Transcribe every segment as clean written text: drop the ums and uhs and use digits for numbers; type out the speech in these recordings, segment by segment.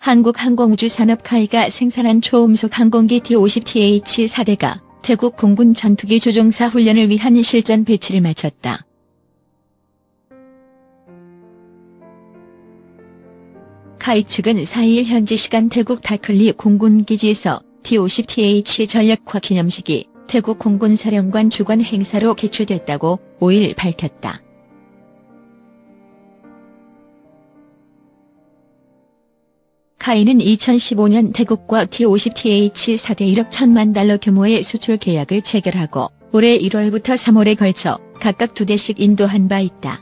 한국항공우주산업 카이가 생산한 초음속 항공기 D-50TH-4대가 태국 공군 전투기 조종사 훈련을 위한 실전 배치를 마쳤다. 카이 측은 4일 현지 시간 태국 다클리 공군기지에서 D-50TH 전력화 기념식이 태국 공군 사령관 주관 행사로 개최됐다고 5일 밝혔다. 카이는 2015년 태국과 D-50TH-4대 1억 1천만 달러 규모의 수출 계약을 체결하고 올해 1월부터 3월에 걸쳐 각각 2대씩 인도한 바 있다.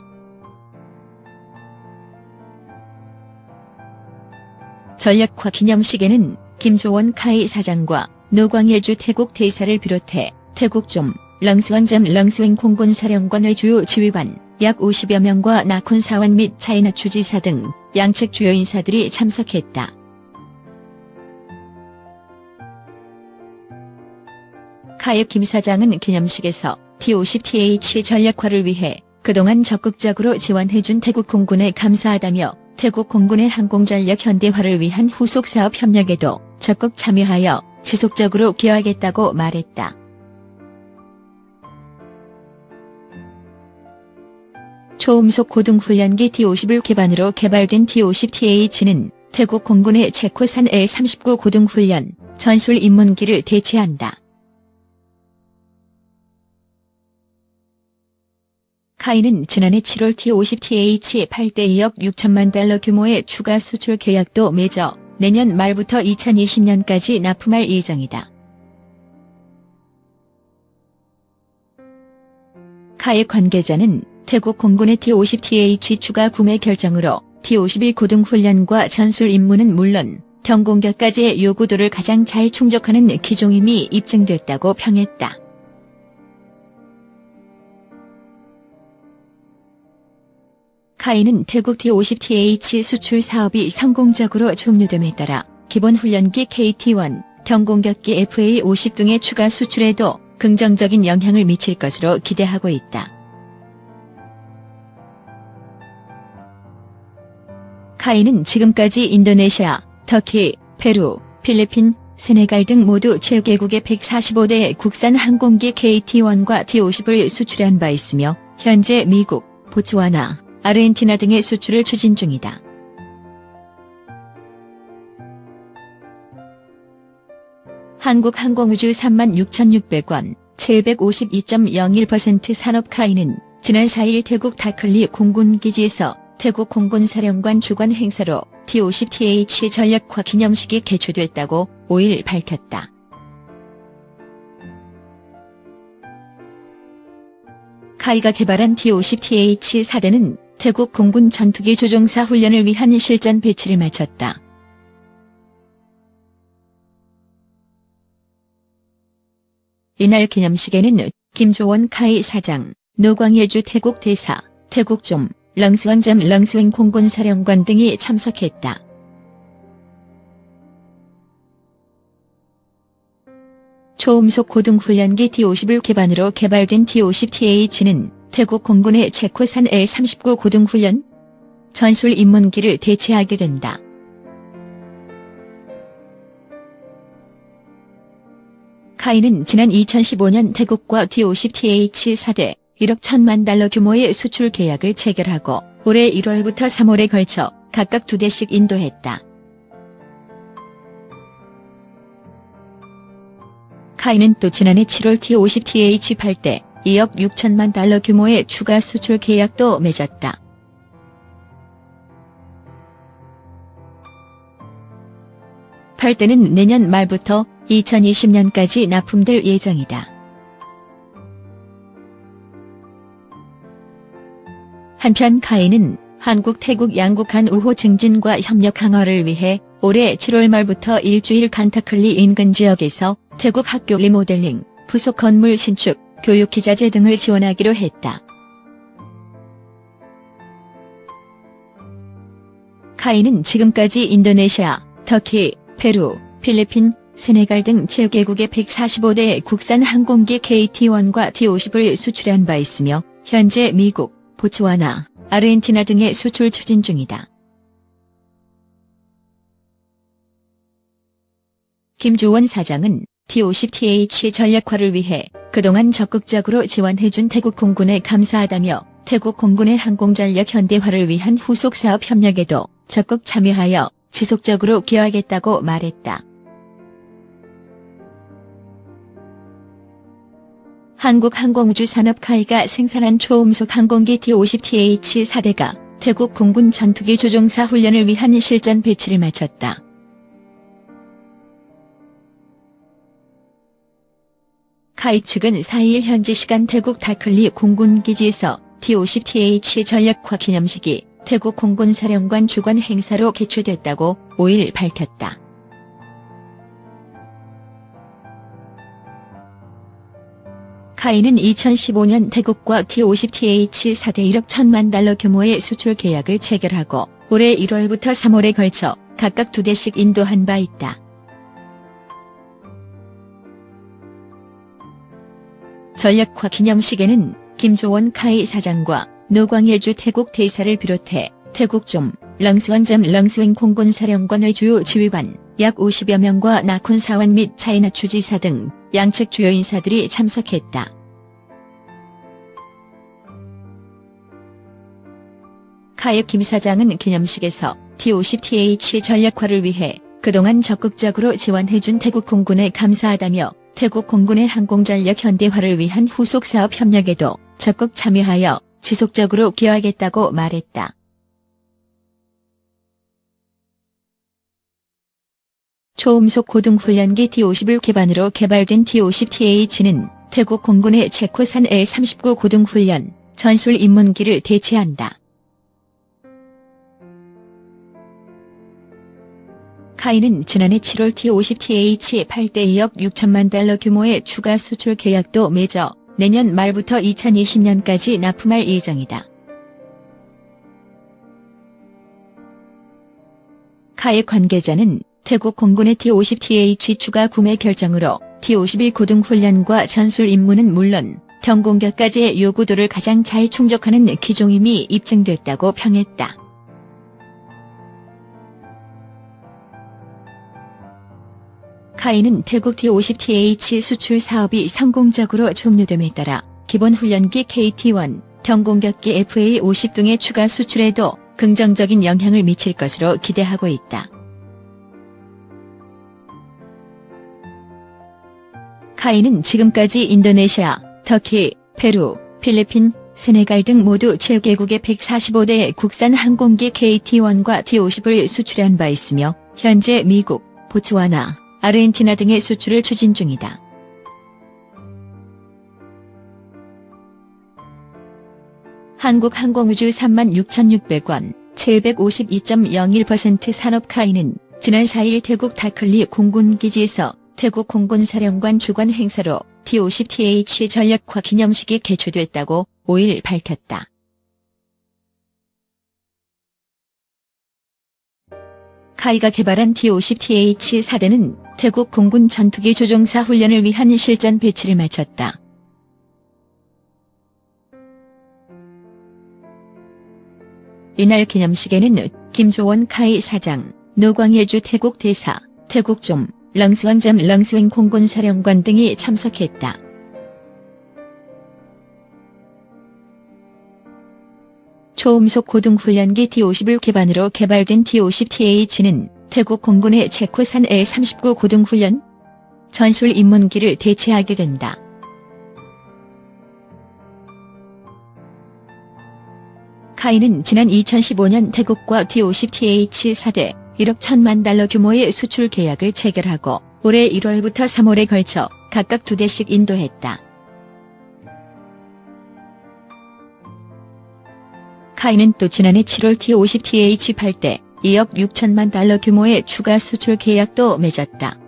전력화 기념식에는 김조원 카이 사장과 노광일주 태국 대사를 비롯해 태국 좀 렁스원점 렁스웬 공군 사령관의 주요 지휘관 약 50여 명과 나콘 사원 및 차이나 주지사 등 양측 주요 인사들이 참석했다. 카이 김 사장은 기념식에서 D-50TH 전력화를 위해 그동안 적극적으로 지원해준 태국 공군에 감사하다며 태국 공군의 항공전력 현대화를 위한 후속사업 협력에도 적극 참여하여 지속적으로 기여하겠다고 말했다. 초음속 고등훈련기 D-50을 기반으로 개발된 D-50TH는 태국 공군의 체코산 L-39 고등훈련 전술 입문기를 대체한다. 카이는 지난해 7월 D-50TH-8대 2억 6천만 달러 규모의 추가 수출 계약도 맺어 내년 말부터 2020년까지 납품할 예정이다. 카이 관계자는 태국 공군의 D-50TH 추가 구매 결정으로 D-52 고등훈련과 전술 임무는 물론 경공격까지의 요구도를 가장 잘 충족하는 기종임이 입증됐다고 평했다. 카이는 태국 D-50TH 수출 사업이 성공적으로 종료됨에 따라 기본 훈련기 KT-1, 경공격기 FA-50 등의 추가 수출에도 긍정적인 영향을 미칠 것으로 기대하고 있다. 카이는 지금까지 인도네시아, 터키, 페루, 필리핀, 세네갈 등 모두 7개국에 145대 국산 항공기 KT-1과 D-50을 수출한 바 있으며 현재 미국, 보츠와나, 아르헨티나 등의 수출을 추진 중이다. 한국항공우주 36,600원, 752.01% 산업 카이는 지난 4일 태국 다클리 공군기지에서 태국 공군 사령관 주관 행사로 D-50TH 전력화 기념식이 개최됐다고 5일 밝혔다. 카이가 개발한 D-50TH-4대는 태국 공군 전투기 조종사 훈련을 위한 실전 배치를 마쳤다. 이날 기념식에는 김조원 카이 사장, 노광일주 태국 대사, 태국 좀 렁스원점 렁스웬 공군 사령관 등이 참석했다. 초음속 고등훈련기 D-50을 기반으로 개발된 D-50TH는 태국 공군의 체코산 L-39 고등훈련 전술 입문기를 대체하게 된다. 카이는 지난 2015년 태국과 D-50TH-4대 1억 1천만 달러 규모의 수출 계약을 체결하고 올해 1월부터 3월에 걸쳐 각각 2대씩 인도했다. 카이는 또 지난해 7월 D-50TH-8대 2억 6천만 달러 규모의 추가 수출 계약도 맺었다. (8대는) 내년 말부터 2020년까지 납품될 예정이다. 한편 카이는 한국 태국 양국 간 우호 증진과 협력 강화를 위해 올해 7월 말부터 일주일 간타클리 인근 지역에서 태국 학교 리모델링, 부속 건물 신축, 교육기자재 등을 지원하기로 했다. 카이는 지금까지 인도네시아, 터키, 페루, 필리핀, 세네갈 등 7개국에 145대 국산 항공기 KT-1과 D-50을 수출한 바 있으며 현재 미국, 보츠와나, 아르헨티나 등의 수출 추진 중이다. 김조원 사장은 T50TH 전력화를 위해 그동안 적극적으로 지원해준 태국 공군에 감사하다며 태국 공군의 항공전력 현대화를 위한 후속사업 협력에도 적극 참여하여 지속적으로 기여하겠다고 말했다. 한국항공우주산업카이가 생산한 초음속 항공기 T50TH 4대가 태국 공군 전투기 조종사 훈련을 위한 실전 배치를 마쳤다. 카이 측은 4일 현지 시간 태국 다클리 공군기지에서 T50TH 전력화 기념식이 태국 공군 사령관 주관 행사로 개최됐다고 5일 밝혔다. 카이는 2015년 태국과 T50TH 4대 1억 1천만 달러 규모의 수출 계약을 체결하고 올해 1월부터 3월에 걸쳐 각각 2대씩 인도한 바 있다. 전력화 기념식에는 김조원 카이 사장과 노광일주 태국 대사를 비롯해 태국 좀 렁스원점 렁스웬 공군 사령관의 주요 지휘관 약 50여 명과 나콘 사원 및 차이나 주지사 등 양측 주요 인사들이 참석했다. 카이 김 사장은 기념식에서 T50TH 전력화를 위해 그동안 적극적으로 지원해준 태국 공군에 감사하다며 태국 공군의 항공전력 현대화를 위한 후속사업 협력에도 적극 참여하여 지속적으로 기여하겠다고 말했다. 초음속 고등훈련기 T50을 기반으로 개발된 T50TH는 태국 공군의 체코산 L-39 고등훈련 전술 입문기를 대체한다. 카이는 지난해 7월 T50TH 8대 2억 6천만 달러 규모의 추가 수출 계약도 맺어 내년 말부터 2020년까지 납품할 예정이다. 카이 관계자는 태국 공군의 T50TH 추가 구매 결정으로 T52 고등훈련과 전술 임무는 물론 경공격까지의 요구도를 가장 잘 충족하는 기종임이 입증됐다고 평했다. 카이는 태국 T50TH 수출 사업이 성공적으로 종료됨에 따라 기본 훈련기 KT-1, 경공격기 FA-50 등의 추가 수출에도 긍정적인 영향을 미칠 것으로 기대하고 있다. 카이는 지금까지 인도네시아, 터키, 페루, 필리핀, 세네갈 등 모두 7개국의 145대의 국산 항공기 KT-1과 T50을 수출한 바 있으며 현재 미국, 보츠와나, 아르헨티나 등의 수출을 추진 중이다. 한국항공우주 36,600원, 752.01% 산업카이는 지난 4일 태국 다클리 공군기지에서 태국 공군사령관 주관 행사로 T50TH 전력화 기념식이 개최됐다고 5일 밝혔다. 카이가 개발한 T50TH 4대는 태국 공군 전투기 조종사 훈련을 위한 실전 배치를 마쳤다. 이날 기념식에는 김조원 카이 사장, 노광일주 태국 대사, 태국 좀 렁스원점 렁스웬 공군 사령관 등이 참석했다. 초음속 고등훈련기 T50을 기반으로 개발된 T50TH는 태국 공군의 체코산 L-39 고등훈련 전술 입문기를 대체하게 된다. 카이는 지난 2015년 태국과 T50TH 4대 1억 1천만 달러 규모의 수출 계약을 체결하고 올해 1월부터 3월에 걸쳐 각각 2대씩 인도했다. 카이는 또 지난해 7월 T50TH 8대 2억 6천만 달러 규모의 추가 수출 계약도 맺었다.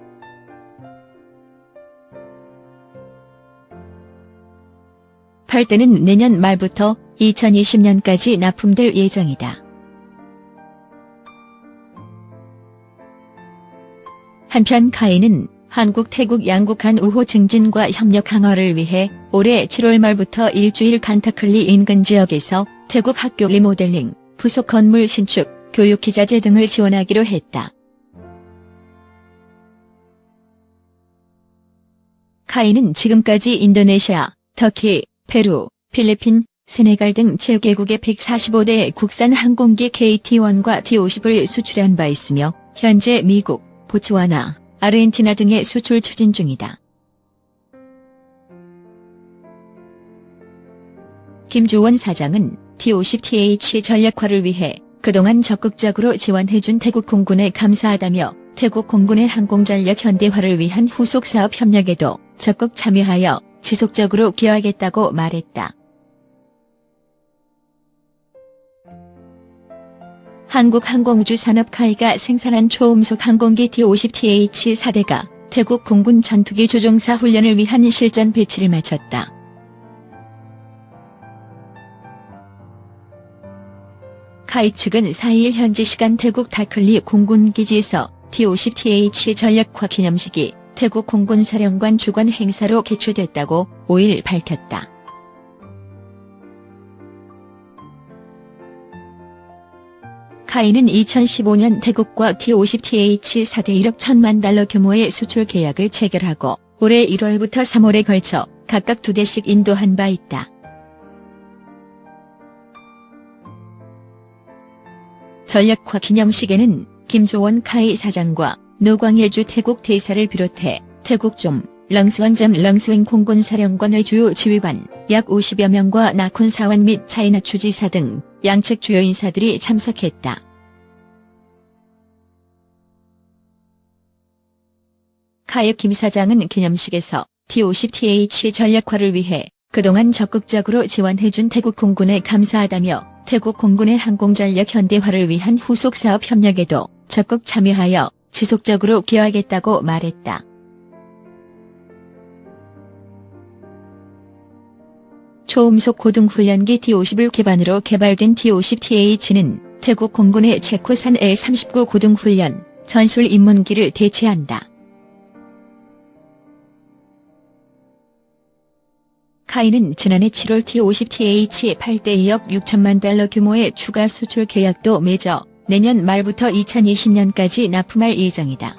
(8대는) 내년 말부터 2020년까지 납품될 예정이다. 한편 카이는 한국 태국 양국 간 우호 증진과 협력 강화를 위해 올해 7월 말부터 일주일 간타클리 인근 지역에서 태국 학교 리모델링, 부속 건물 신축, 교육 기자재 등을 지원하기로 했다. 카이는 지금까지 인도네시아, 터키, 페루, 필리핀, 세네갈 등 7개국에 145대의 국산 항공기 KT-1과 T-50을 수출한 바 있으며 현재 미국, 보츠와나, 아르헨티나 등에 수출 추진 중이다. 김조원 사장은 T-50TH 전략화를 위해 그동안 적극적으로 지원해준 태국 공군에 감사하다며 태국 공군의 항공전력 현대화를 위한 후속사업 협력에도 적극 참여하여 지속적으로 기여하겠다고 말했다. 한국항공우주산업 카이가 생산한 초음속 항공기 T-50TH 4대가 태국 공군 전투기 조종사 훈련을 위한 실전 배치를 마쳤다. 카이 측은 4일 현지 시간 태국 다클리 공군기지에서 T-50TH 전략화 기념식이 태국 공군 사령관 주관 행사로 개최됐다고 5일 밝혔다. 카이는 2015년 태국과 T-50TH 4대 1억 1천만 달러 규모의 수출 계약을 체결하고 올해 1월부터 3월에 걸쳐 각각 2대씩 인도한 바 있다. 전략화 기념식에는 김조원 카이 사장과 노광일주 태국 대사를 비롯해 태국 좀 렁스원점 렁스웬 공군 사령관의 주요 지휘관 약 50여 명과 나콘 사원 및 차이나 주지사 등 양측 주요 인사들이 참석했다. 카이 김 사장은 기념식에서 T-50TH 전략화를 위해 그동안 적극적으로 지원해준 태국 공군에 감사하다며 태국 공군의 항공전력 현대화를 위한 후속사업 협력에도 적극 참여하여 지속적으로 기여하겠다고 말했다. 초음속 고등훈련기 T-50을 기반으로 개발된 T-50TH는 태국 공군의 체코산 L-39 고등훈련 전술 입문기를 대체한다. 카이는 지난해 7월 T-50TH 8대 2억 6천만 달러 규모의 추가 수출 계약도 맺어 내년 말부터 2020년까지 납품할 예정이다.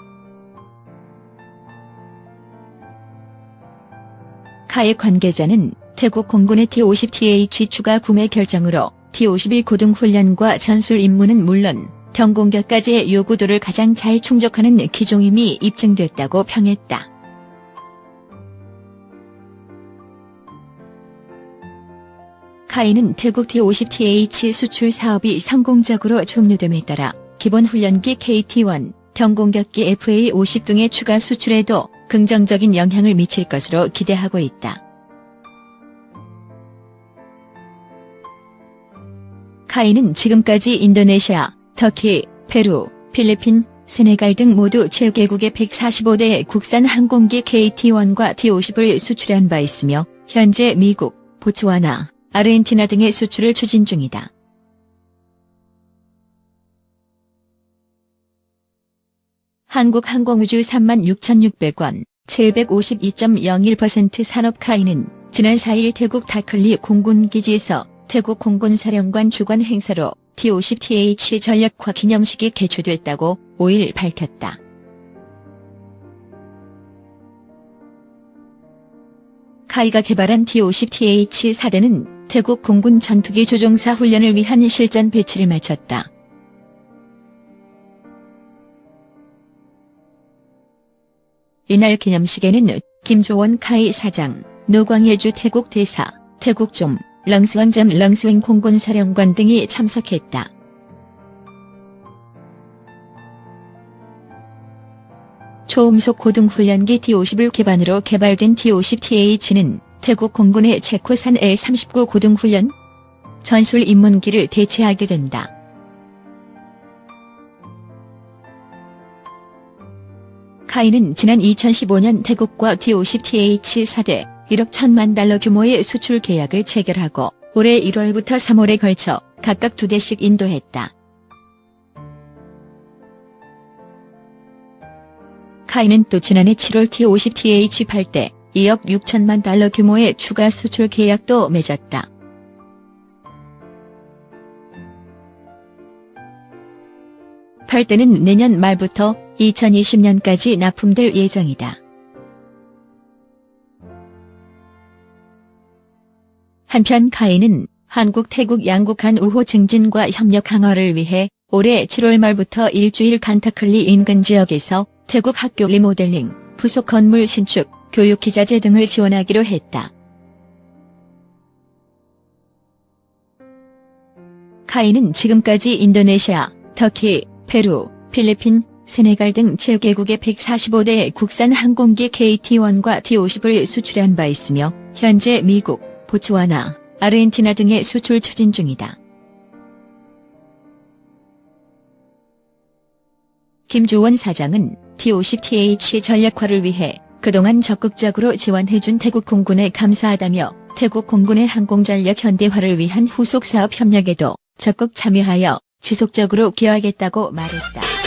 카이 관계자는 태국 공군의 T-50TH 추가 구매 결정으로 T-52 고등훈련과 전술 임무는 물론 경공격까지의 요구도를 가장 잘 충족하는 기종임이 입증됐다고 평했다. 카이는 태국 T-50TH 수출 사업이 성공적으로 종료됨에 따라 기본 훈련기 KT-1, 경공격기 FA-50 등의 추가 수출에도 긍정적인 영향을 미칠 것으로 기대하고 있다. 카이는 지금까지 인도네시아, 터키, 페루, 필리핀, 세네갈 등 모두 7개국에 145대의 국산 항공기 KT-1과 T-50을 수출한 바 있으며 현재 미국, 보츠와나, 아르헨티나 등의 수출을 추진 중이다. 한국항공우주 36,600원, 752.01% 산업 카이는 지난 4일 태국 다클리 공군기지에서 태국 공군사령관 주관 행사로 T-50TH 전략화 기념식이 개최됐다고 5일 밝혔다. 카이가 개발한 T-50TH 4대는 태국 공군 전투기 조종사 훈련을 위한 실전 배치를 마쳤다. 이날 기념식에는 김조원 카이 사장, 노광일주 태국 대사, 태국 좀 렁스원점 렁스웬 공군 사령관 등이 참석했다. 초음속 고등훈련기 T-50을 기반으로 개발된 T-50TH는 태국 공군의 체코산 L-39 고등훈련 전술 입문기를 대체하게 된다. 카이는 지난 2015년 태국과 T-50TH 4대 1억 1천만 달러 규모의 수출 계약을 체결하고 올해 1월부터 3월에 걸쳐 각각 2대씩 인도했다. 카이는 또 지난해 7월 T-50TH 8대 2억 6천만 달러 규모의 추가 수출 계약도 맺었다. 팔대는 내년 말부터 2020년까지 납품될 예정이다. 한편 카이는 한국 태국 양국 간 우호 증진과 협력 강화를 위해 올해 7월 말부터 일주일 간타클리 인근 지역에서 태국 학교 리모델링, 부속 건물 신축, 교육 기자재 등을 지원하기로 했다. 카이는 지금까지 인도네시아, 터키, 페루, 필리핀, 세네갈 등 7개국의 145대의 국산 항공기 KT-1과 T-50을 수출한 바 있으며 현재 미국, 보츠와나, 아르헨티나 등에 수출 추진 중이다. 김주원 사장은 T-50TH 전략화를 위해 그동안 적극적으로 지원해준 태국 공군에 감사하다며 태국 공군의 항공전력 현대화를 위한 후속 사업 협력에도 적극 참여하여 지속적으로 기여하겠다고 말했다.